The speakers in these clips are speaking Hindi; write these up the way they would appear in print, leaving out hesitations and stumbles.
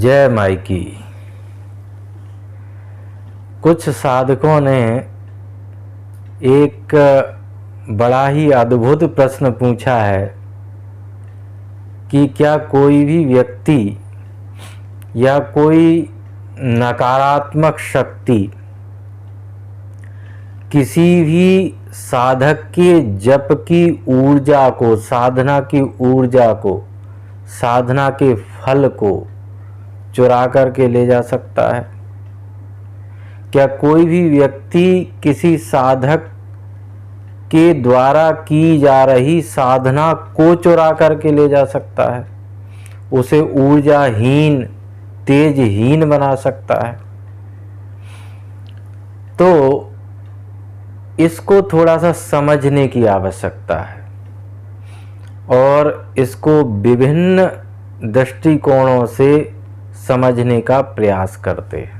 जय माई की। कुछ साधकों ने एक बड़ा ही अद्भुत प्रश्न पूछा है कि क्या कोई भी व्यक्ति या कोई नकारात्मक शक्ति किसी भी साधक के जप की ऊर्जा को, साधना की ऊर्जा को, साधना के फल को चुरा करके ले जा सकता है? क्या कोई भी व्यक्ति किसी साधक के द्वारा की जा रही साधना को चुरा करके ले जा सकता है, उसे ऊर्जाहीन, तेजहीन बना सकता है? तो इसको थोड़ा सा समझने की आवश्यकता है और इसको विभिन्न दृष्टिकोणों से समझने का प्रयास करते हैं।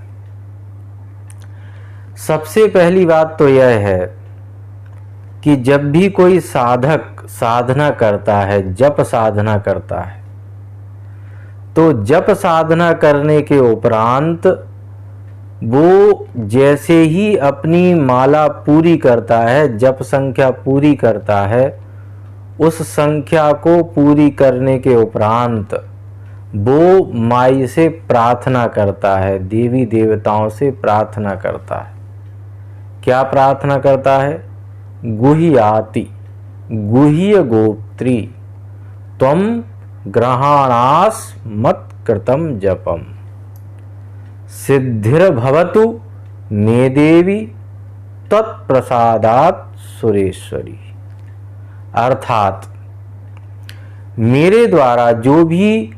सबसे पहली बात तो यह है कि जब भी कोई साधक साधना करता है, जप साधना करता है, तो जप साधना करने के उपरांत वो जैसे ही अपनी माला पूरी करता है, जप संख्या पूरी करता है, उस संख्या को पूरी करने के उपरांत वो माई से प्रार्थना करता है, देवी देवताओं से प्रार्थना करता है। क्या प्रार्थना करता है? गुह्याति गुह्य गोप्त्री त्वं ग्रहाणास मत कृतं जपम सिद्धिर्भवतु मे देवी तत्प्रसादात् सुरेश्वरी। अर्थात मेरे द्वारा जो भी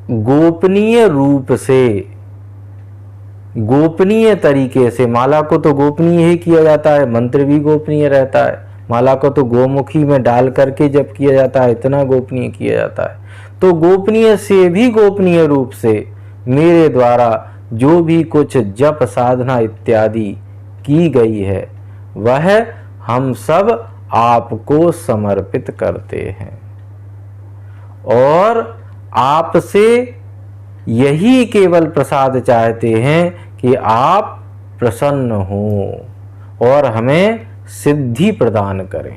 गोपनीय रूप से, गोपनीय तरीके से, माला को तो गोपनीय ही किया जाता है, मंत्र भी गोपनीय रहता है, माला को तो गोमुखी में डाल करके जप किया जाता है, इतना गोपनीय किया जाता है। तो गोपनीय से भी गोपनीय रूप से मेरे द्वारा जो भी कुछ जप साधना इत्यादि की गई है वह हम सब आपको समर्पित करते हैं और आपसे यही केवल प्रसाद चाहते हैं कि आप प्रसन्न हो और हमें सिद्धि प्रदान करें।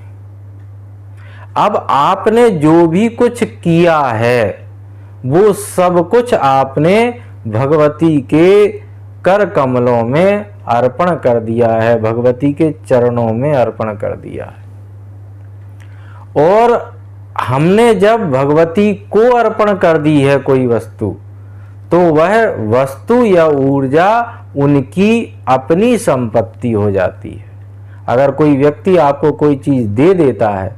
अब आपने जो भी कुछ किया है वो सब कुछ आपने भगवती के कर कमलों में अर्पण कर दिया है, भगवती के चरणों में अर्पण कर दिया है। और हमने जब भगवती को अर्पण कर दी है कोई वस्तु, तो वह वस्तु या ऊर्जा उनकी अपनी संपत्ति हो जाती है। अगर कोई व्यक्ति आपको कोई चीज दे देता है,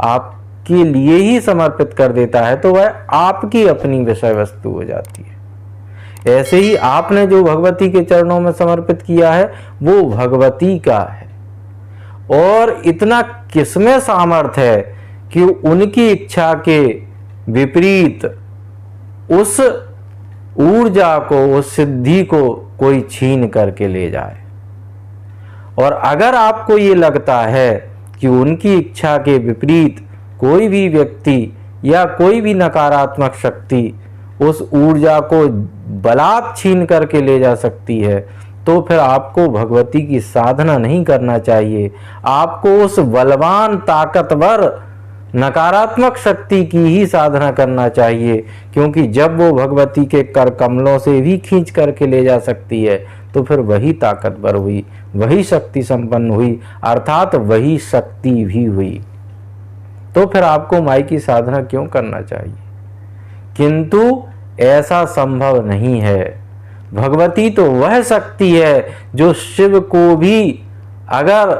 आपके लिए ही समर्पित कर देता है, तो वह आपकी अपनी विषय वस्तु हो जाती है। ऐसे ही आपने जो भगवती के चरणों में समर्पित किया है वो भगवती का है। और इतना किसमें सामर्थ्य है कि उनकी इच्छा के विपरीत उस ऊर्जा को, उस सिद्धि को कोई छीन करके ले जाए। और अगर आपको ये लगता है कि उनकी इच्छा के विपरीत कोई भी व्यक्ति या कोई भी नकारात्मक शक्ति उस ऊर्जा को बलात् छीन करके ले जा सकती है, तो फिर आपको भगवती की साधना नहीं करना चाहिए। आपको उस बलवान, ताकतवर नकारात्मक शक्ति की ही साधना करना चाहिए, क्योंकि जब वो भगवती के कर कमलों से भी खींच करके ले जा सकती है तो फिर वही ताकतवर हुई, वही शक्ति संपन्न हुई, अर्थात वही शक्ति भी हुई। तो फिर आपको माई की साधना क्यों करना चाहिए? किंतु ऐसा संभव नहीं है। भगवती तो वह शक्ति है जो शिव को भी अगर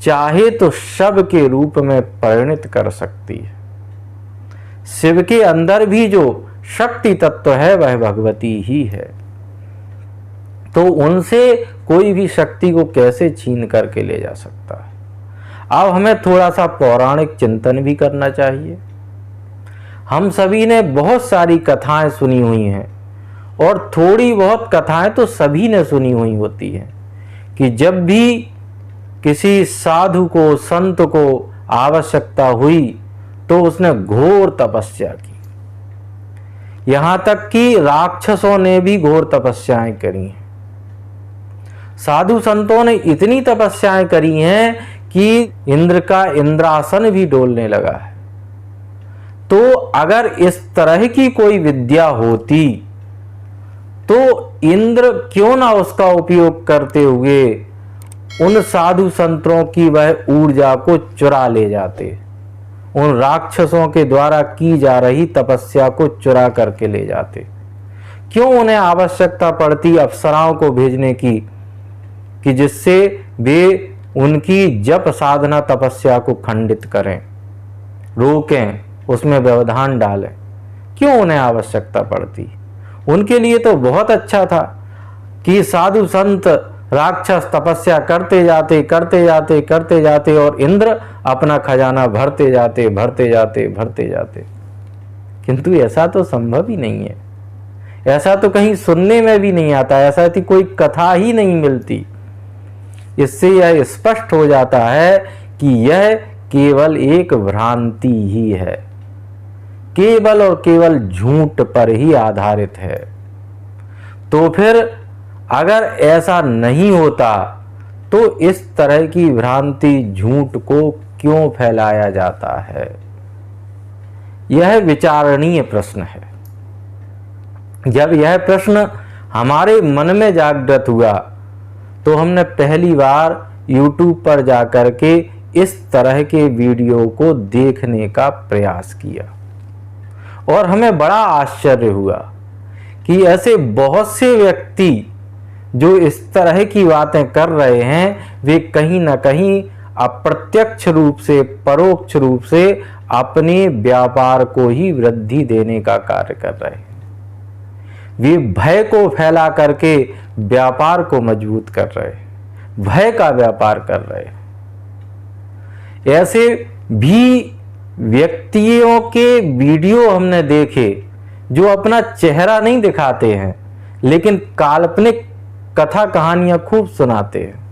चाहे तो शव के रूप में परिणित कर सकती है। शिव के अंदर भी जो शक्ति तत्व है वह भगवती ही है। तो उनसे कोई भी शक्ति को कैसे छीन करके ले जा सकता है? अब हमें थोड़ा सा पौराणिक चिंतन भी करना चाहिए। हम सभी ने बहुत सारी कथाएं सुनी हुई हैं और थोड़ी बहुत कथाएं तो सभी ने सुनी हुई होती हैं कि जब भी किसी साधु को, संत को आवश्यकता हुई तो उसने घोर तपस्या की यहां तक कि राक्षसों ने भी घोर तपस्याएं करी हैं। साधु संतों ने इतनी तपस्याएं करी हैं कि इंद्र का इंद्रासन भी डोलने लगा है। तो अगर इस तरह की कोई विद्या होती तो इंद्र क्यों ना उसका उपयोग करते हुए उन साधु संतों की वह ऊर्जा को चुरा ले जाते, उन राक्षसों के द्वारा की जा रही तपस्या को चुरा करके ले जाते। क्यों उन्हें आवश्यकता पड़ती अप्सराओं को भेजने की कि जिससे वे उनकी जप साधना तपस्या को खंडित करें, रोकें, उसमें व्यवधान डालें? क्यों उन्हें आवश्यकता पड़ती? उनके लिए तो बहुत अच्छा था कि साधु संत राक्षस तपस्या करते जाते करते जाते करते जाते और इंद्र अपना खजाना भरते जाते भरते जाते भरते जाते। किंतु ऐसा तो संभव ही नहीं है, ऐसा तो कहीं सुनने में भी नहीं आता, ऐसा तो कोई कथा ही नहीं मिलती। इससे यह स्पष्ट हो जाता है कि यह केवल एक भ्रांति ही है, केवल और केवल झूठ पर ही आधारित है। तो फिर अगर ऐसा नहीं होता तो इस तरह की भ्रांति झूठ को क्यों फैलाया जाता है? यह विचारणीय प्रश्न है। जब यह प्रश्न हमारे मन में जागृत हुआ तो हमने पहली बार YouTube पर जाकर के इस तरह के वीडियो को देखने का प्रयास किया और हमें बड़ा आश्चर्य हुआ कि ऐसे बहुत से व्यक्ति जो इस तरह की बातें कर रहे हैं वे कहीं ना कहीं अप्रत्यक्ष रूप से परोक्ष रूप से अपने व्यापार को ही वृद्धि देने का कार्य कर रहे हैं। वे भय को फैला करके व्यापार को मजबूत कर रहे हैं, भय का व्यापार कर रहे हैं। ऐसे भी व्यक्तियों के वीडियो हमने देखे जो अपना चेहरा नहीं दिखाते हैं लेकिन काल्पनिक कथा कहानियां खूब सुनाते हैं।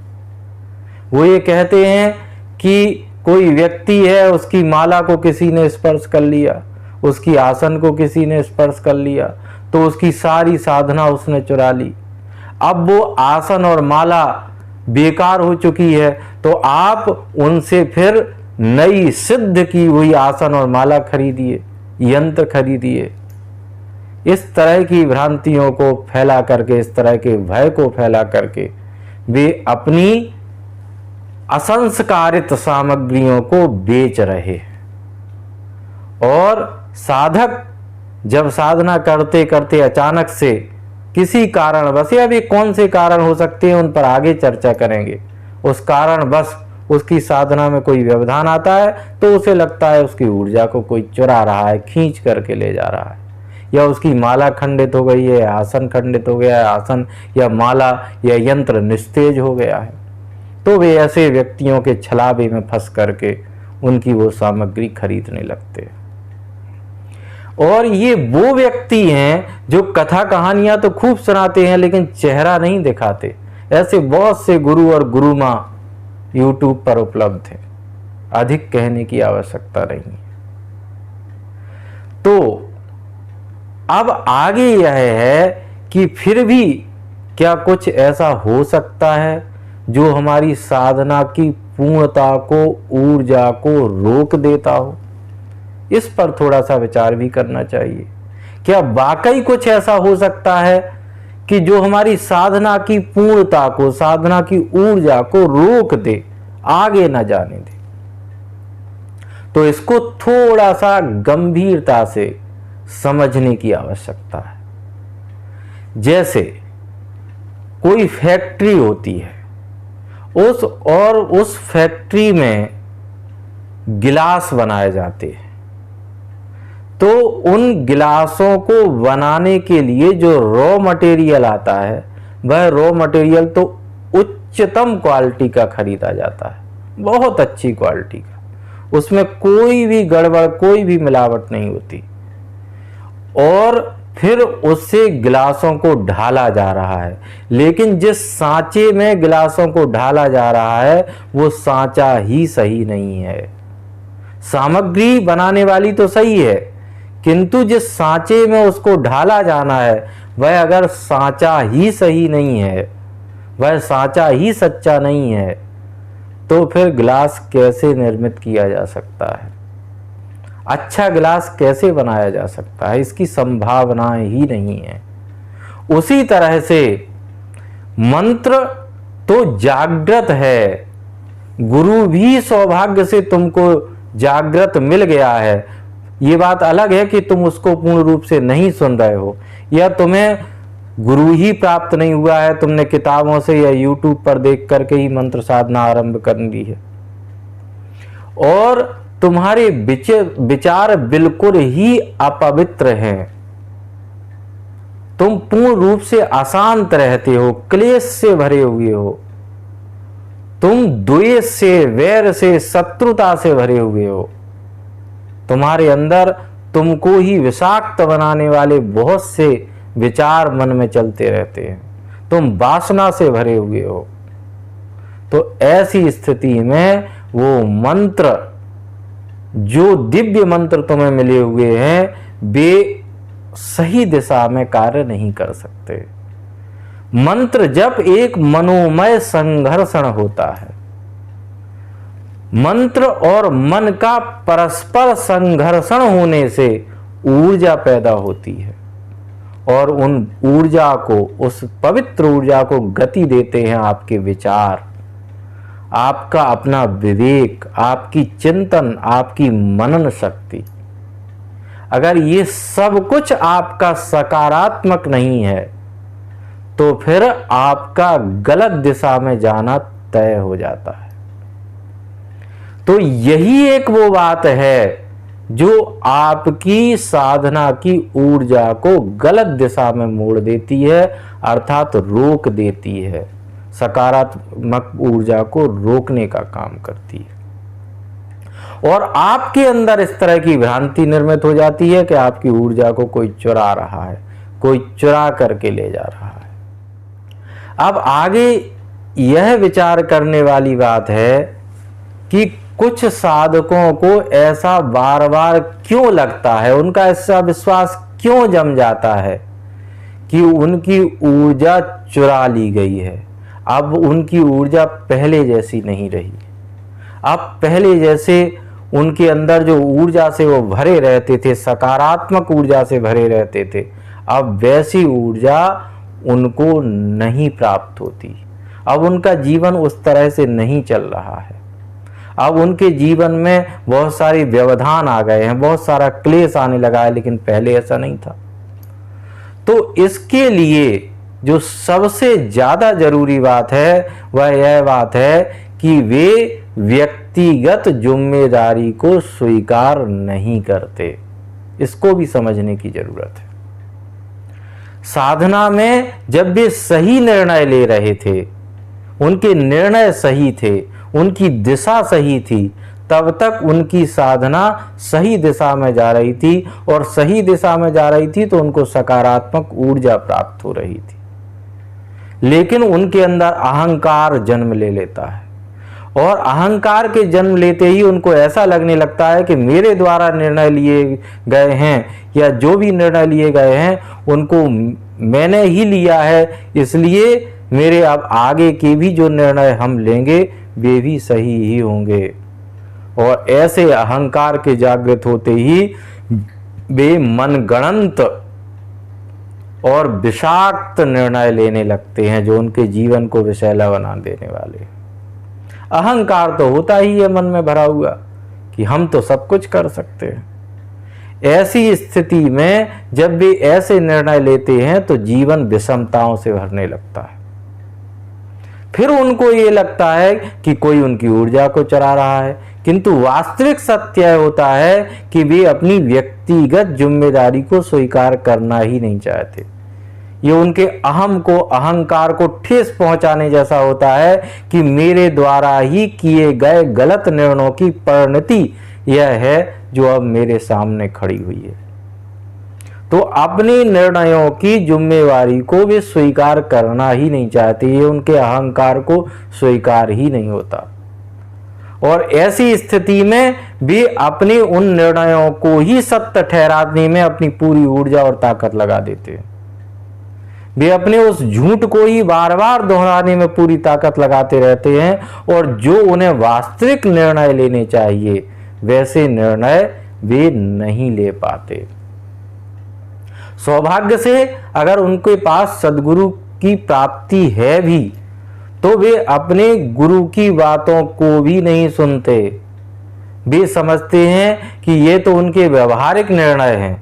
वो ये कहते हैं कि कोई व्यक्ति है, उसकी माला को किसी ने स्पर्श कर लिया, उसकी आसन को किसी ने स्पर्श कर लिया तो उसकी सारी साधना उसने चुरा ली। अब वो आसन और माला बेकार हो चुकी है तो आप उनसे फिर नई सिद्ध की हुई आसन और माला खरीदिए, यंत्र खरीदिए। इस तरह की भ्रांतियों को फैला करके, इस तरह के भय को फैला करके वे अपनी असंस्कारित सामग्रियों को बेच रहे हैं। और साधक जब साधना करते करते अचानक से किसी कारण बस, या वे कौन से कारण हो सकते हैं उन पर आगे चर्चा करेंगे, उस कारण बस उसकी साधना में कोई व्यवधान आता है तो उसे लगता है उसकी ऊर्जा को कोई चुरा रहा है, खींच करके ले जा रहा है, या उसकी माला खंडित हो गई है, आसन खंडित हो गया है, आसन या माला या यंत्र निस्तेज हो गया है। तो वे ऐसे व्यक्तियों के छलावे में फंस करके उनकी वो सामग्री खरीदने लगते हैं। और ये वो व्यक्ति हैं जो कथा कहानियां तो खूब सुनाते हैं लेकिन चेहरा नहीं दिखाते। ऐसे बहुत से गुरु और गुरु मां YouTube पर उपलब्ध है, अधिक कहने की आवश्यकता नहीं है। तो अब आगे यह है कि फिर भी क्या कुछ ऐसा हो सकता है जो हमारी साधना की पूर्णता को, ऊर्जा को रोक देता हो? इस पर थोड़ा सा विचार भी करना चाहिए। क्या वाकई कुछ ऐसा हो सकता है कि जो हमारी साधना की पूर्णता को, साधना की ऊर्जा को रोक दे, आगे न जाने दे? तो इसको थोड़ा सा गंभीरता से समझने की आवश्यकता है। जैसे कोई फैक्ट्री होती है, उस फैक्ट्री में गिलास बनाए जाते हैं, तो उन गिलासों को बनाने के लिए जो रॉ मटेरियल आता है वह रॉ मटेरियल तो उच्चतम क्वालिटी का खरीदा जाता है, बहुत अच्छी क्वालिटी का, उसमें कोई भी गड़बड़, कोई भी मिलावट नहीं होती। और फिर उससे गिलासों को ढाला जा रहा है, लेकिन जिस सांचे में गिलासों को ढाला जा रहा है वो सांचा ही सही नहीं है। सामग्री बनाने वाली तो सही है किंतु जिस सांचे में उसको ढाला जाना है वह अगर सांचा ही सही नहीं है, वह सांचा ही सच्चा नहीं है, तो फिर गिलास कैसे निर्मित किया जा सकता है, अच्छा गिलास कैसे बनाया जा सकता है? इसकी संभावनाएं ही नहीं है। उसी तरह से मंत्र तो जागृत है, गुरु भी सौभाग्य से तुमको जागृत मिल गया है। ये बात अलग है कि तुम उसको पूर्ण रूप से नहीं सुन रहे हो, या तुम्हें गुरु ही प्राप्त नहीं हुआ है, तुमने किताबों से या YouTube पर देख करके ही मंत्र साधना आरंभ कर ली है, और तुम्हारे विचार बिल्कुल ही अपवित्र हैं। तुम पूर्ण रूप से अशांत रहते हो, क्लेश से भरे हुए हो, तुम द्वेष से, वैर से, शत्रुता से भरे हुए हो। तुम्हारे अंदर तुमको ही विषाक्त बनाने वाले बहुत से विचार मन में चलते रहते हैं, तुम वासना से भरे हुए हो। तो ऐसी स्थिति में वो मंत्र, जो दिव्य मंत्र तुम्हें मिले हुए हैं, वे सही दिशा में कार्य नहीं कर सकते। मंत्र जब एक मनोमय संघर्षण होता है, मंत्र और मन का परस्पर संघर्षण होने से ऊर्जा पैदा होती है, और उन ऊर्जा को, उस पवित्र ऊर्जा को गति देते हैं आपके विचार, आपका अपना विवेक, आपकी चिंतन, आपकी मनन शक्ति। अगर ये सब कुछ आपका सकारात्मक नहीं है तो फिर आपका गलत दिशा में जाना तय हो जाता है। तो यही एक वो बात है जो आपकी साधना की ऊर्जा को गलत दिशा में मोड़ देती है, अर्थात रोक देती है, सकारात्मक ऊर्जा को रोकने का काम करती है। और आपके अंदर इस तरह की भ्रांति निर्मित हो जाती है कि आपकी ऊर्जा को कोई चुरा रहा है, कोई चुरा करके ले जा रहा है। अब आगे यह विचार करने वाली बात है कि कुछ साधकों को ऐसा बार बार क्यों लगता है, उनका ऐसा विश्वास क्यों जम जाता है कि उनकी ऊर्जा चुरा ली गई है। अब उनकी ऊर्जा पहले जैसी नहीं रही। अब पहले जैसे उनके अंदर जो ऊर्जा से वो भरे रहते थे, सकारात्मक ऊर्जा से भरे रहते थे, अब वैसी ऊर्जा उनको नहीं प्राप्त होती। अब उनका जीवन उस तरह से नहीं चल रहा है। अब उनके जीवन में बहुत सारी व्यवधान आ गए हैं, बहुत सारा क्लेश आने लगा है, लेकिन पहले ऐसा नहीं था। तो इसके लिए जो सबसे ज्यादा जरूरी बात है वह यह बात है कि वे व्यक्तिगत जिम्मेदारी को स्वीकार नहीं करते। इसको भी समझने की जरूरत है। साधना में जब वे सही निर्णय ले रहे थे, उनके निर्णय सही थे, उनकी दिशा सही थी, तब तक उनकी साधना सही दिशा में जा रही थी, और सही दिशा में जा रही थी तो उनको सकारात्मक ऊर्जा प्राप्त हो रही थी। लेकिन उनके अंदर अहंकार जन्म ले लेता है, और अहंकार के जन्म लेते ही उनको ऐसा लगने लगता है कि मेरे द्वारा निर्णय लिए गए हैं, या जो भी निर्णय लिए गए हैं उनको मैंने ही लिया है, इसलिए मेरे अब आगे के भी जो निर्णय हम लेंगे वे भी सही ही होंगे। और ऐसे अहंकार के जागृत होते ही वे मनगणंत और विषाक्त निर्णय लेने लगते हैं, जो उनके जीवन को विषैला बना देने वाले। अहंकार तो होता ही है मन में भरा हुआ कि हम तो सब कुछ कर सकते हैं। ऐसी स्थिति में जब वे ऐसे निर्णय लेते हैं तो जीवन विषमताओं से भरने लगता है। फिर उनको ये लगता है कि कोई उनकी ऊर्जा को चुरा रहा है, किंतु वास्तविक सत्य होता है कि वे अपनी व्यक्तिगत जिम्मेदारी को स्वीकार करना ही नहीं चाहते। ये उनके अहम को, अहंकार को ठेस पहुंचाने जैसा होता है कि मेरे द्वारा ही किए गए गलत निर्णयों की परिणति यह है जो अब मेरे सामने खड़ी हुई है। तो अपने निर्णयों की जिम्मेवारी को वे स्वीकार करना ही नहीं चाहते। ये उनके अहंकार को स्वीकार ही नहीं होता, और ऐसी स्थिति में वे अपने उन निर्णयों को ही सत्य ठहराने में अपनी पूरी ऊर्जा और ताकत लगा देते हैं। वे अपने उस झूठ को ही बार बार दोहराने में पूरी ताकत लगाते रहते हैं और जो उन्हें वास्तविक निर्णय लेने चाहिए वैसे निर्णय वे नहीं ले पाते। सौभाग्य से अगर उनके पास सद्गुरु की प्राप्ति है भी तो वे अपने गुरु की बातों को भी नहीं सुनते। वे समझते हैं कि ये तो उनके व्यवहारिक निर्णय हैं,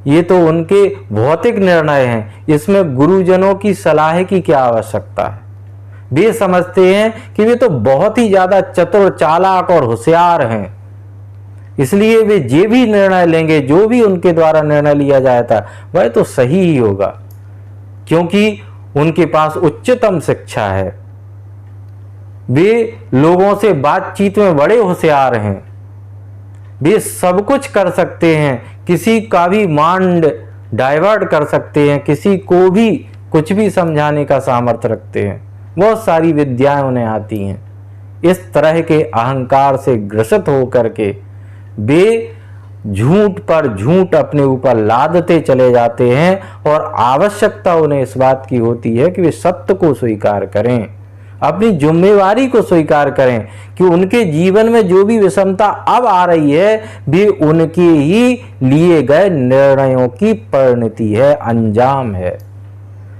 ये तो उनके भौतिक निर्णय हैं, इसमें गुरुजनों की सलाह की क्या आवश्यकता है। वे समझते हैं कि वे तो बहुत ही ज्यादा चतुर, चालाक और होशियार हैं, इसलिए वे जो भी निर्णय लेंगे, जो भी उनके द्वारा निर्णय लिया जाता वह तो सही ही होगा, क्योंकि उनके पास उच्चतम शिक्षा है। वे लोगों से बातचीत में बड़े होशियार हैं, वे सब कुछ कर सकते हैं, किसी का भी माइंड डाइवर्ट कर सकते हैं, किसी को भी कुछ भी समझाने का सामर्थ्य रखते हैं, बहुत सारी विद्याएं उन्हें आती हैं। इस तरह के अहंकार से ग्रसित होकर के वे झूठ पर झूठ अपने ऊपर लादते चले जाते हैं और आवश्यकता उन्हें इस बात की होती है कि वे सत्य को स्वीकार करें, अपनी जिम्मेवारी को स्वीकार करें कि उनके जीवन में जो भी विषमता अब आ रही है वे उनके ही लिए गए निर्णयों की परिणति है, अंजाम है।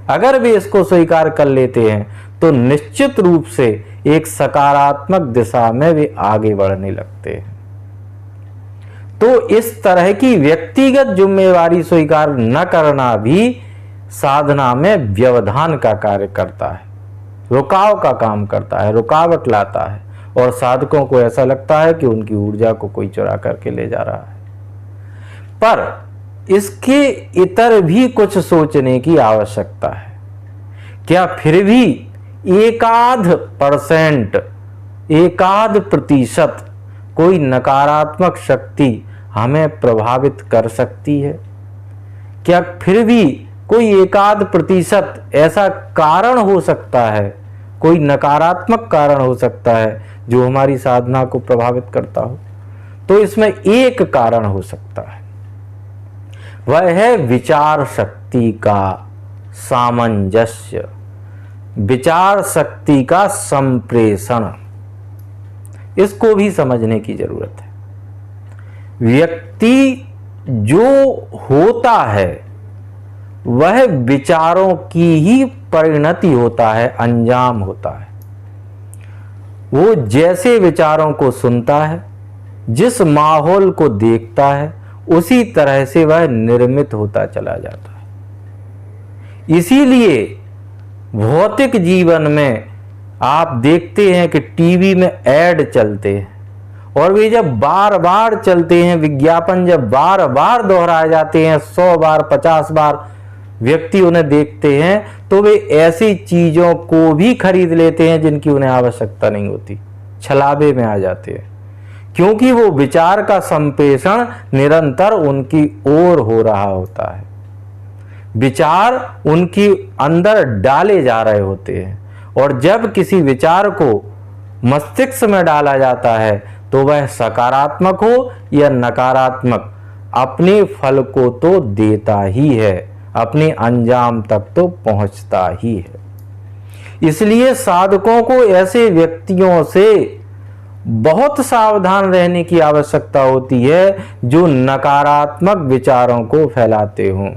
अगर वे इसको स्वीकार कर लेते हैं तो निश्चित रूप से एक सकारात्मक दिशा में वे आगे बढ़ने लगते हैं। तो इस तरह की व्यक्तिगत जिम्मेवारी स्वीकार न करना भी साधना में व्यवधान का कार्य करता है, रुकाव का काम करता है, रुकावट लाता है और साधकों को ऐसा लगता है कि उनकी ऊर्जा को कोई चुरा करके ले जा रहा है। पर इसके इतर भी कुछ सोचने की आवश्यकता है। क्या फिर भी एकाध प्रतिशत कोई नकारात्मक शक्ति हमें प्रभावित कर सकती है? क्या फिर भी कोई एकाध प्रतिशत ऐसा कारण हो सकता है, कोई नकारात्मक कारण हो सकता है जो हमारी साधना को प्रभावित करता हो? तो इसमें एक कारण हो सकता है, वह है विचार शक्ति का सामंजस्य, विचार शक्ति का संप्रेषण। इसको भी समझने की जरूरत है। व्यक्ति जो होता है वह विचारों की ही परिणति होता है, अंजाम होता है। वो जैसे विचारों को सुनता है, जिस माहौल को देखता है, उसी तरह से वह निर्मित होता चला जाता है। इसीलिए भौतिक जीवन में आप देखते हैं कि टीवी में ऐड चलते हैं और वे जब बार बार चलते हैं, विज्ञापन जब बार बार दोहराए जाते हैं, 100 बार 50 बार व्यक्ति उन्हें देखते हैं, तो वे ऐसी चीजों को भी खरीद लेते हैं जिनकी उन्हें आवश्यकता नहीं होती, छलावे में आ जाते हैं, क्योंकि वो विचार का संप्रेषण निरंतर उनकी ओर हो रहा होता है। विचार उनकी अंदर डाले जा रहे होते हैं और जब किसी विचार को मस्तिष्क में डाला जाता है तो वह सकारात्मक हो या नकारात्मक, अपने फल को तो देता ही है, अपने अंजाम तक तो पहुंचता ही है। इसलिए साधकों को ऐसे व्यक्तियों से बहुत सावधान रहने की आवश्यकता होती है जो नकारात्मक विचारों को फैलाते हों,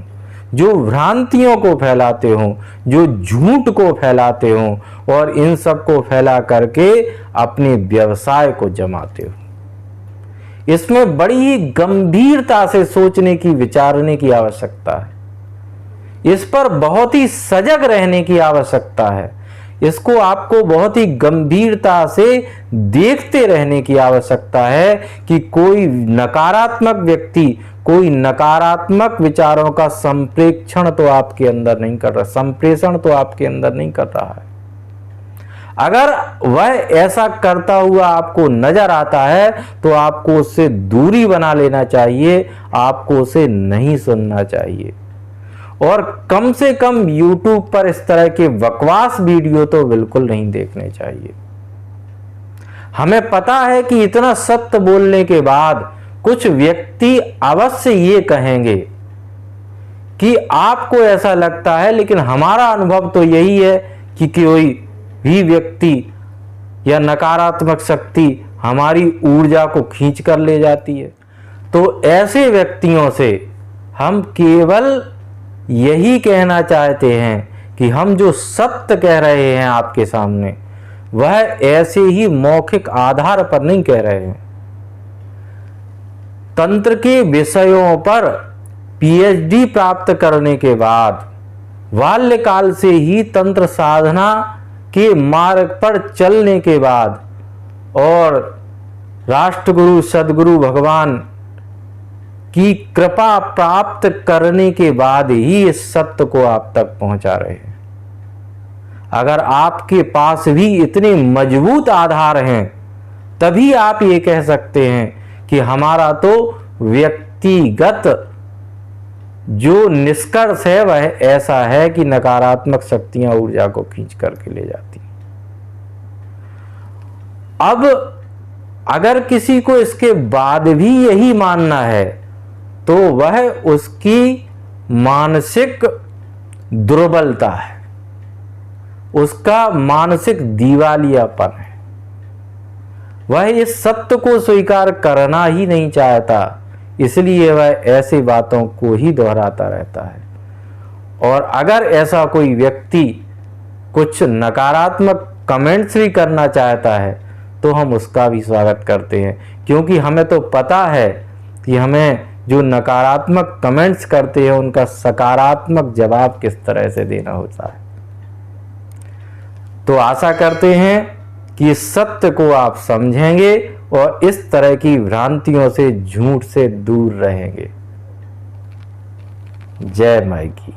जो भ्रांतियों को फैलाते हों, जो झूठ को फैलाते हों और इन सब को फैला करके अपने व्यवसाय को जमाते हो। इसमें बड़ी ही गंभीरता से सोचने की, विचारने की आवश्यकता है। इस पर बहुत ही सजग रहने की आवश्यकता है। इसको आपको बहुत ही गंभीरता से देखते रहने की आवश्यकता है कि कोई नकारात्मक व्यक्ति, कोई नकारात्मक विचारों का संप्रेक्षण तो आपके अंदर नहीं कर रहा, संप्रेषण तो आपके अंदर नहीं कर रहा है। अगर वह ऐसा करता हुआ आपको नजर आता है तो आपको उससे दूरी बना लेना चाहिए, आपको उसे नहीं सुनना चाहिए और कम से कम YouTube पर इस तरह के बकवास वीडियो तो बिल्कुल नहीं देखने चाहिए। हमें पता है कि इतना सत्य बोलने के बाद कुछ व्यक्ति अवश्य ये कहेंगे कि आपको ऐसा लगता है, लेकिन हमारा अनुभव तो यही है कि कोई भी व्यक्ति या नकारात्मक शक्ति हमारी ऊर्जा को खींच कर ले जाती है। तो ऐसे व्यक्तियों से हम केवल यही कहना चाहते हैं कि हम जो सत्य कह रहे हैं आपके सामने, वह ऐसे ही मौखिक आधार पर नहीं कह रहे हैं। तंत्र के विषयों पर पीएचडी प्राप्त करने के बाद बाल्यकाल से ही तंत्र साधना के मार्ग पर चलने के बाद और राष्ट्रगुरु सद्गुरु भगवान की कृपा प्राप्त करने के बाद ही इस सत्य को आप तक पहुंचा रहे हैं। अगर आपके पास भी इतने मजबूत आधार हैं, तभी आप ये कह सकते हैं कि हमारा तो व्यक्तिगत जो निष्कर्ष है वह ऐसा है कि नकारात्मक शक्तियां ऊर्जा को खींच करके ले जाती। अब अगर किसी को इसके बाद भी यही मानना है तो वह उसकी मानसिक दुर्बलता है, उसका मानसिक दिवालियापन है। वह इस सत्य को स्वीकार करना ही नहीं चाहता, इसलिए वह ऐसी बातों को ही दोहराता रहता है। और अगर ऐसा कोई व्यक्ति कुछ नकारात्मक कमेंट्स भी करना चाहता है तो हम उसका भी स्वागत करते हैं, क्योंकि हमें तो पता है कि हमें जो नकारात्मक कमेंट्स करते हैं उनका सकारात्मक जवाब किस तरह से देना होता है। तो आशा करते हैं कि इस सत्य को आप समझेंगे और इस तरह की भ्रांतियों से, झूठ से दूर रहेंगे। जय माई की।